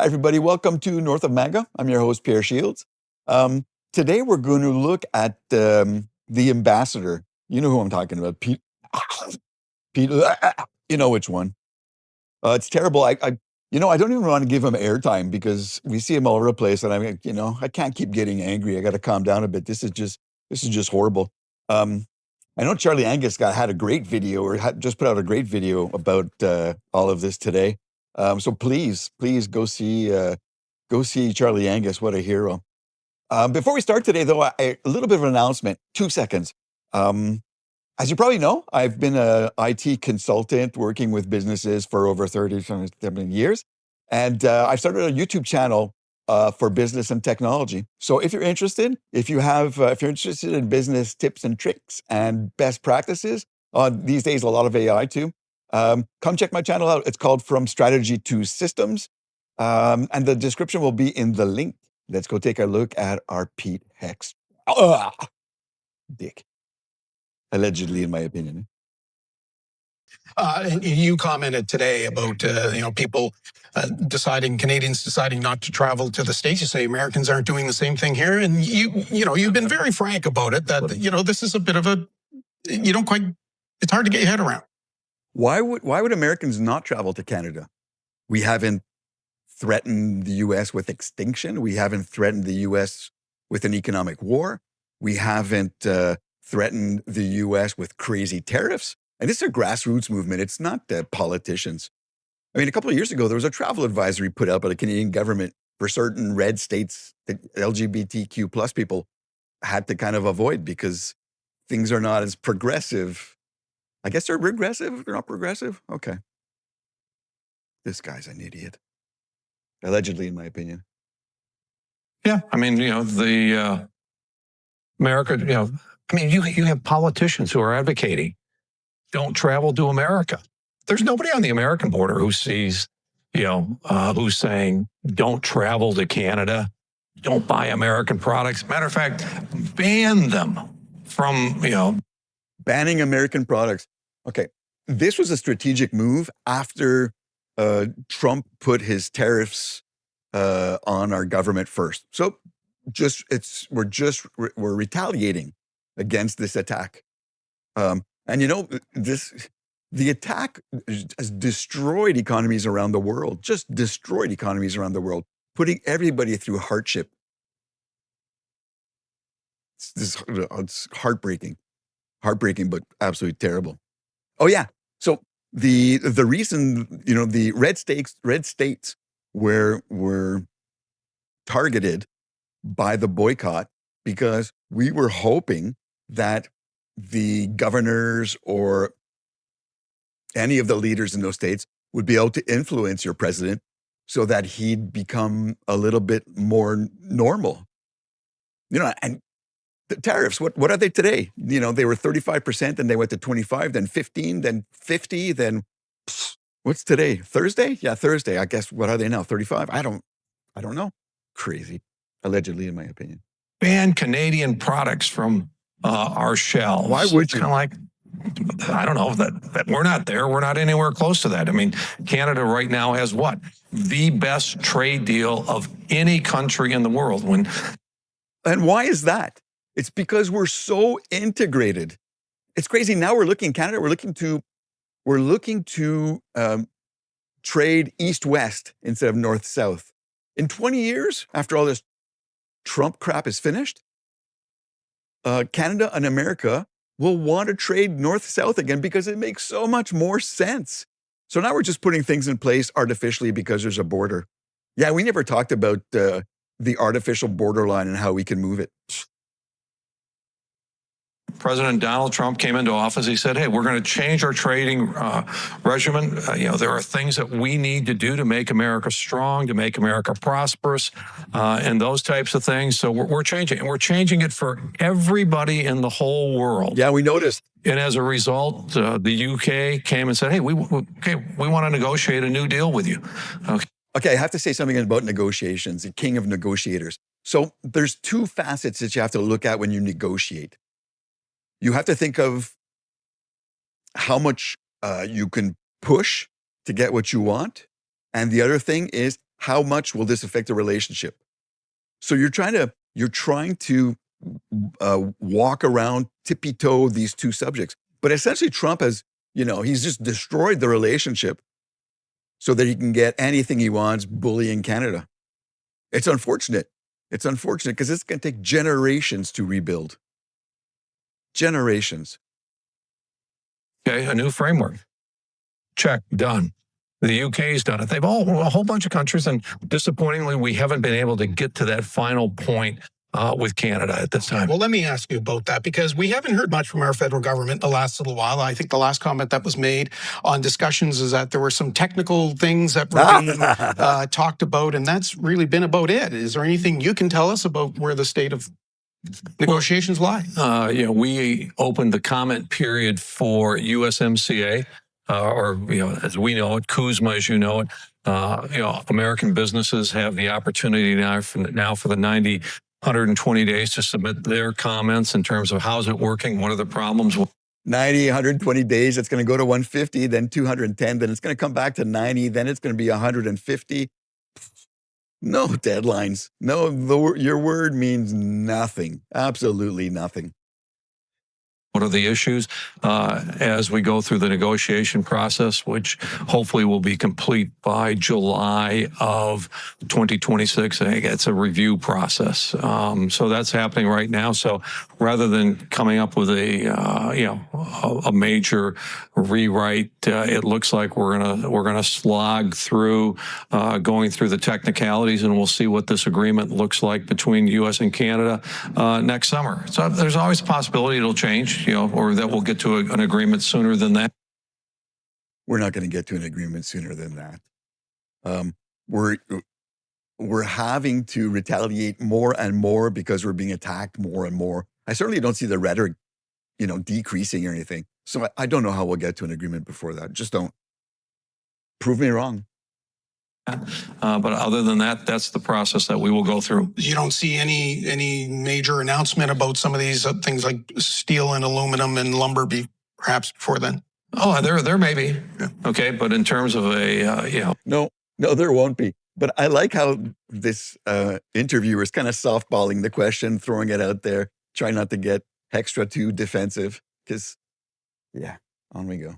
Hi, everybody. Welcome to North of Manga. I'm your host, Pierre Shields. Today, we're going to look at the ambassador. You know who I'm talking about, Pete. Pete, you know which one. It's terrible. I don't even want to give him airtime because we see him all over the place, and I can't keep getting angry. I got to calm down a bit. This is just horrible. I know Charlie Angus had a great video, or just put out a great video about all of this today. So please go see Charlie Angus. What a hero. Before we start today, though, a little bit of an announcement. 2 seconds. As you probably know, I've been a IT consultant working with businesses for over 37 years. And I've started a YouTube channel for business and technology. So if you're interested, if you're interested in business tips and tricks and best practices, these days, a lot of AI too, come check my channel out. It's called From Strategy to Systems. And the description will be in the link. Let's go take a look at our Pete Hex. Dick. Allegedly, in my opinion. You commented today about people Canadians deciding not to travel to the States. You say Americans aren't doing the same thing here, and you've been very frank about it. That this is a bit of a it's hard to get your head around. Why would Americans not travel to Canada? We haven't threatened the U.S. with extinction. We haven't threatened the U.S. with an economic war. We haven't threatened the U.S. with crazy tariffs. And this is a grassroots movement. It's not politicians. I mean, a couple of years ago, there was a travel advisory put out by the Canadian government for certain red states that LGBTQ plus people had to kind of avoid because things are not as progressive. I guess they're regressive. They're not progressive. Okay. This guy's an idiot. Allegedly, in my opinion. Yeah. I mean, the America, you have politicians who are advocating don't travel to America. There's nobody on the American border who sees, who's saying don't travel to Canada, don't buy American products. Matter of fact, ban them from, Banning American products. Okay. This was a strategic move after Trump put his tariffs on our government first. So we're retaliating against this attack. The attack has destroyed economies around the world, putting everybody through hardship. It's heartbreaking, but absolutely terrible. Oh yeah. So the reason, the red states were targeted by the boycott because we were hoping that the governors or any of the leaders in those states would be able to influence your president so that he'd become a little bit more normal. And the tariffs, what are they today? They were 35%, then they went to 25, then 15, then 50, then what's today? Thursday? Yeah, Thursday. I guess, what are they now? 35? I don't know. Crazy. Allegedly, in my opinion. Ban Canadian products from our shelves. Why would it's you? Kind of like, I don't know, that we're not there. We're not anywhere close to that. I mean, Canada right now has what? The best trade deal of any country in the world. And why is that? It's because we're so integrated. It's crazy. Now we're looking, Canada, we're looking to trade east-west instead of north-south. In 20 years, after all this Trump crap is finished, Canada and America will want to trade north-south again because it makes so much more sense. So now we're just putting things in place artificially because there's a border. Yeah, we never talked about the artificial borderline and how we can move it. President Donald Trump came into office. He said, hey, we're going to change our trading regimen. There are things that we need to do to make America strong, to make America prosperous, and those types of things. So we're changing, and we're changing it for everybody in the whole world. Yeah, we noticed. And as a result, the UK came and said, hey, we want to negotiate a new deal with you. Okay, I have to say something about negotiations, the king of negotiators. So there's two facets that you have to look at when you negotiate. You have to think of how much you can push to get what you want. And the other thing is how much will this affect the relationship? So you're trying to walk around, tippy-toe these two subjects. But essentially Trump has, he's just destroyed the relationship so that he can get anything he wants bullying Canada. It's unfortunate. It's unfortunate because it's going to take generations to rebuild. Generations. Okay, a new framework. Check, done. The UK's done it. They've a whole bunch of countries, and disappointingly, we haven't been able to get to that final point with Canada at this time. Well, let me ask you about that, because we haven't heard much from our federal government the last little while. I think the last comment that was made on discussions is that there were some technical things that were being talked about, and that's really been about it. Is there anything you can tell us about where the state of negotiations lie? We opened the comment period for USMCA, or as we know it, CUSMA, as you know it. American businesses have the opportunity now for the 120 days to submit their comments in terms of how's it working, what are the problems. 90, 120 days, it's going to go to 150, then 210, then it's going to come back to 90, then it's going to be 150. No deadlines. No, your word means nothing. Absolutely nothing. What are the issues as we go through the negotiation process, which hopefully will be complete by July of 2026? I think it's a review process. So that's happening right now. So rather than coming up with a major rewrite, it looks like we're gonna slog through going through the technicalities, and we'll see what this agreement looks like between U.S. and Canada next summer. So there's always a possibility it'll change, or that we'll get to an agreement sooner than that. We're not going to get to an agreement sooner than that. We're having to retaliate more and more because we're being attacked more and more. I certainly don't see the rhetoric, decreasing or anything. So I don't know how we'll get to an agreement before that. Just don't. Prove me wrong. But other than that, that's the process that we will go through. You don't see any major announcement about some of these things like steel and aluminum and lumber perhaps before then? Oh, there may be. Yeah. Okay, but in terms of No, there won't be. But I like how this interviewer is kind of softballing the question, throwing it out there, trying not to get Hoekstra too defensive. Because, on we go.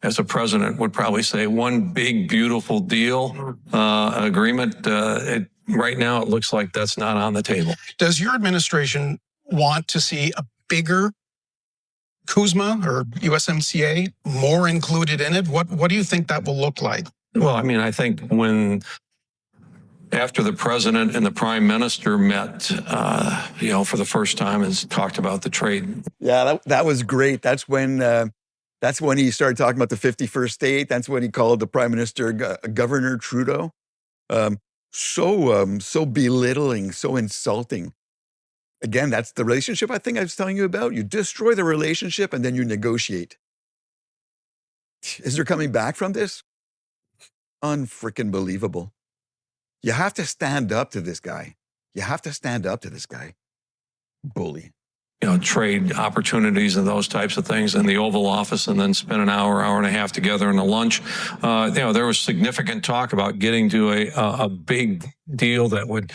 As a president would probably say, one big, beautiful deal, agreement. Right now, it looks like that's not on the table. Does your administration want to see a bigger CUSMA or USMCA more included in it? What do you think that will look like? Well, I think after the president and the prime minister met, for the first time and talked about the trade. Yeah, that was great. That's when he started talking about the 51st state. That's when he called the prime minister Governor Trudeau. So belittling, so insulting. Again, that's the relationship I think I was telling you about. You destroy the relationship and then you negotiate. Is there coming back from this? Unfreaking believable. You have to stand up to this guy. Bully. Trade opportunities and those types of things in the Oval Office, and then spend an hour and a half together in a lunch. There was significant talk about getting to a big deal that would,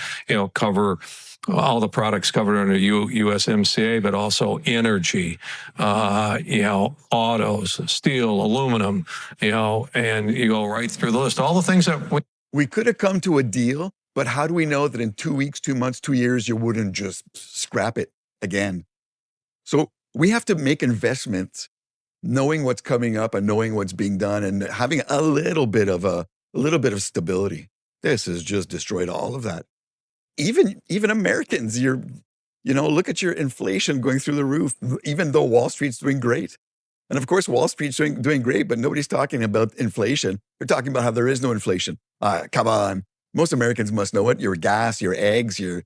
cover all the products covered under USMCA, but also energy, autos, steel, aluminum, and you go right through the list. All the things that we could have come to a deal, but how do we know that in 2 weeks, 2 months, 2 years, you wouldn't just scrap it again? So we have to make investments, knowing what's coming up and knowing what's being done, and having a little bit of stability. This has just destroyed all of that. Even Americans, look at your inflation going through the roof, even though Wall Street's doing great. And of course, Wall Street's doing great, but nobody's talking about inflation. They're talking about how there is no inflation. Come on. Most Americans must know it. Your gas, your eggs, Oh,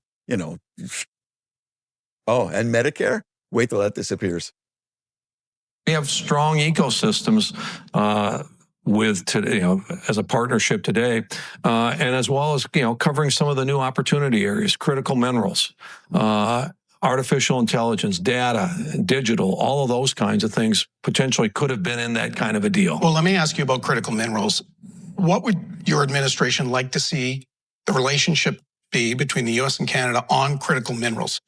and Medicare? Wait till that disappears. We have strong ecosystems with today, as a partnership today, and as well as covering some of the new opportunity areas, critical minerals, artificial intelligence, data, digital, all of those kinds of things potentially could have been in that kind of a deal. Well, let me ask you about critical minerals. What would your administration like to see the relationship be between the U.S. and Canada on critical minerals?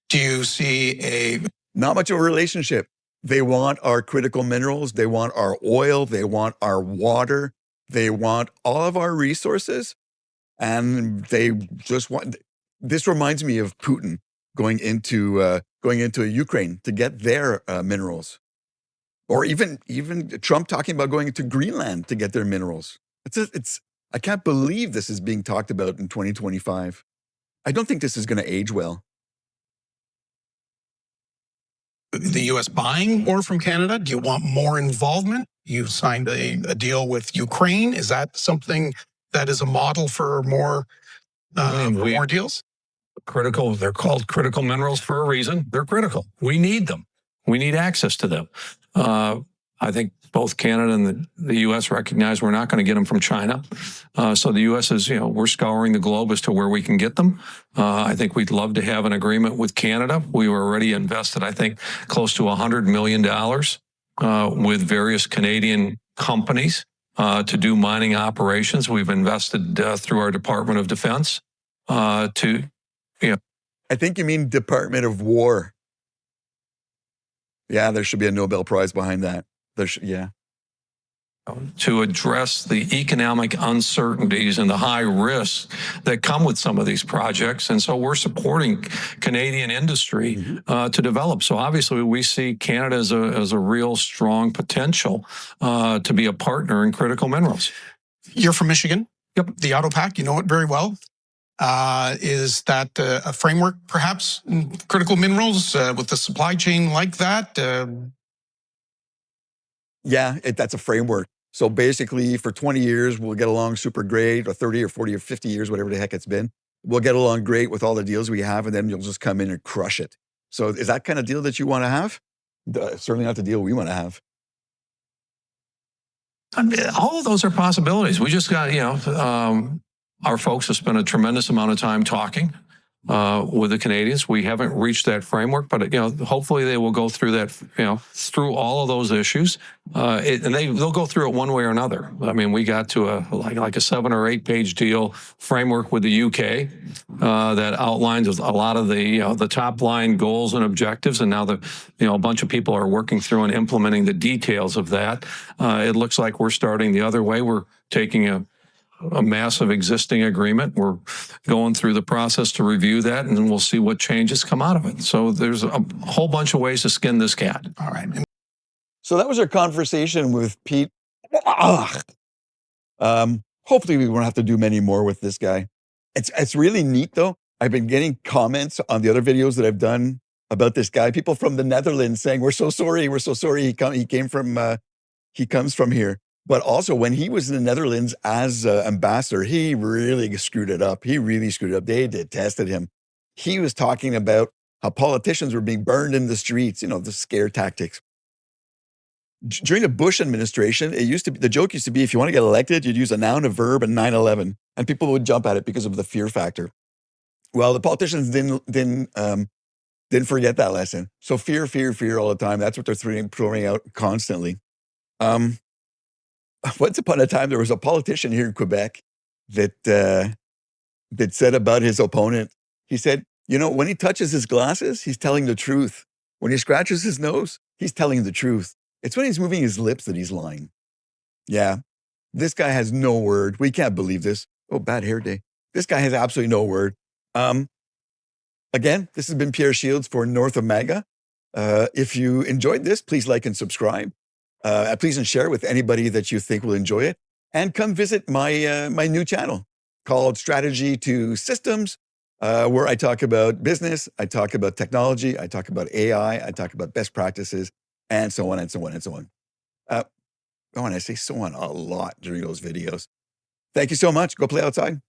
Do you see Not much of a relationship. They want our critical minerals. They want our oil. They want our water. They want all of our resources. And they just want, this reminds me of Putin going into Ukraine to get their minerals. Or even Trump talking about going into Greenland to get their minerals. I can't believe this is being talked about in 2025. I don't think this is going to age well. the U.S. buying ore from Canada? Do you want more involvement? You signed a deal with Ukraine. Is that something that is a model for more more deals? Critical. They're called critical minerals for a reason. They're critical. We need them. We need access to them. I think both Canada and the U.S. recognize we're not going to get them from China. So the U.S. is, we're scouring the globe as to where we can get them. I think we'd love to have an agreement with Canada. We were already invested, I think, close to $100 million with various Canadian companies to do mining operations. We've invested through our Department of Defense I think you mean Department of War. Yeah, there should be a Nobel Prize behind that. To address the economic uncertainties and the high risks that come with some of these projects. And so we're supporting Canadian industry to develop. So obviously we see Canada as a real strong potential to be a partner in critical minerals. You're from Michigan. Yep. The Auto Pack, you know it very well. Is that a framework, perhaps, in critical minerals with the supply chain like that? Yeah, that's a framework. So basically, for 20 years, we'll get along super great, or 30 or 40 or 50 years, whatever the heck it's been. We'll get along great with all the deals we have, and then you'll just come in and crush it. So is that kind of deal that you want to have? Certainly not the deal we want to have. I mean, all of those are possibilities. We just got, our folks have spent a tremendous amount of time talking with the Canadians. We haven't reached that framework, but hopefully they will go through that, through all of those issues, and they'll go through it one way or another. I mean, we got to a 7 or 8 page deal framework with the UK that outlines a lot of the top line goals and objectives, and now a bunch of people are working through and implementing the details of that. It looks like we're starting the other way. We're taking a massive existing agreement. We're going through the process to review that, and then we'll see what changes come out of it. So there's a whole bunch of ways to skin this cat. All right. So that was our conversation with Pete. Hopefully we won't have to do many more with this guy. It's really neat, though. I've been getting comments on the other videos that I've done about this guy. People from the Netherlands saying, "We're so sorry. We're so sorry. He comes from here." But also, when he was in the Netherlands as ambassador, he really screwed it up. He really screwed it up. They detested him. He was talking about how politicians were being burned in the streets, the scare tactics. During the Bush administration, the joke used to be, if you want to get elected, you'd use a noun, a verb, and 9/11, and people would jump at it because of the fear factor. Well, the politicians didn't forget that lesson. So fear, fear, fear all the time. That's what they're throwing out constantly. Once upon a time, there was a politician here in Quebec that said about his opponent, he said, when he touches his glasses, he's telling the truth. When he scratches his nose, he's telling the truth. It's when he's moving his lips that he's lying. Yeah, this guy has no word. We can't believe this. Oh, bad hair day. This guy has absolutely no word. Again, this has been Pierre Shields for North of MAGA. If you enjoyed this, please like and subscribe. Please and share with anybody that you think will enjoy it. And come visit my new channel called Strategy to Systems, where I talk about business, I talk about technology, I talk about AI, I talk about best practices, and so on and so on and so on. And I say so on a lot during those videos. Thank you so much. Go play outside.